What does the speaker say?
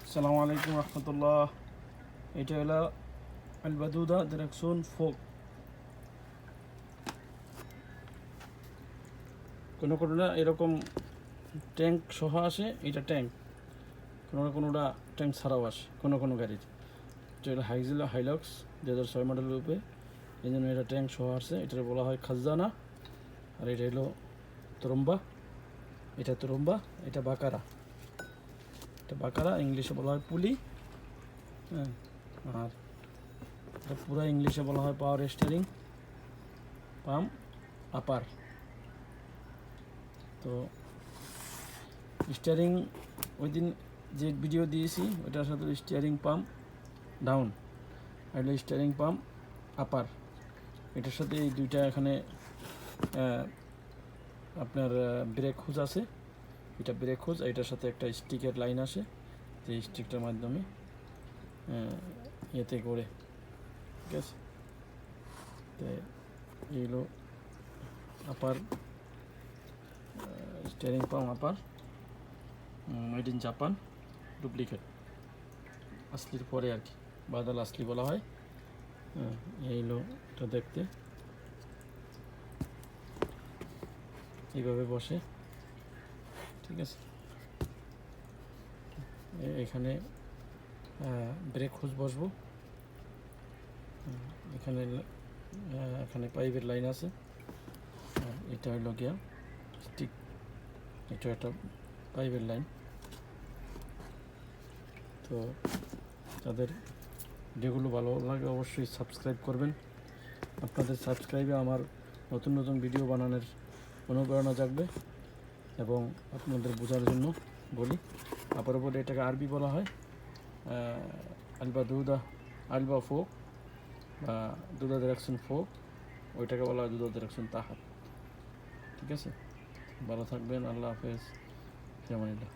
আসসালামু আলাইকুম রহমতুল্লাহ। এটা হলো আলবাদুদা ডিরেকশন ফোক। কোনো কোনোটা এরকম ট্যাঙ্ক সহ আসে, এটা ট্যাঙ্ক। কোনোটা ট্যাঙ্ক ছাড়াও আসে কোনো গাড়ির। এটা হলো হাইজিলা হাইলক্স 2006 মডেলের উপরে, এই জন্য এটা ট্যাঙ্ক সহ আসে। এটা বলা হয় খাজানা। আর এটা হলো তরম্বা, এটা তরম্বা, এটা বাকারা। এটা বাকারা ইংলিশে বলা হয় পুলি। হ্যাঁ, আর এটা পুরো ইংলিশে বলা হয় পাওয়ার স্টিয়ারিং পাম্প আপার। তো স্টিয়ারিং ওই দিন যে ভিডিও দিয়েছি ওটার সাথে স্টিয়ারিং পাম্প ডাউন, আর স্টিয়ারিং পাম্প আপার। এটার সাথে এই দুইটা এখানে আপনার ব্রেক হুজ আছে। এটা ব্রেক হুজ, এটার সাথে একটা স্টিকের লাইন আসে, যে স্টিকটার মাধ্যমে এতে করে, ঠিক আছে। তো এইগুলো upper steering pump upper, made in Japan, duplicate, আসলির পরে আর কি, বাদাল আসলি বলা হয়। এইগুলো এটা দেখতে এইভাবে বসে, ঠিক আছে। এখানে ব্রেক হুজ বসবো, এখানে এখানে পাইপের লাইন আছে। এটা হলো গিয়া স্টিক, এটা একটা পাইপের লাইন। তো তাদের যেগুলো ভালো লাগে অবশ্যই সাবস্ক্রাইব করবেন। আপনাদের সাবস্ক্রাইবে আমার নতুন নতুন ভিডিও বানানোর অনুপ্রেরণা জাগবে, এবং আপনাদের বোঝার জন্য বলি। আপার উপরে এটাকে আরবি বলা হয় আলবা দুদা, আলবা ফোক বা দুদা ডিরেকশন ফোক, ওইটাকে বলা হয় দুদা ডিরেকশন তাহাত, ঠিক আছে। ভালো থাকবেন, আল্লাহ হাফেজ, ফিয়ামানিল্লাহ।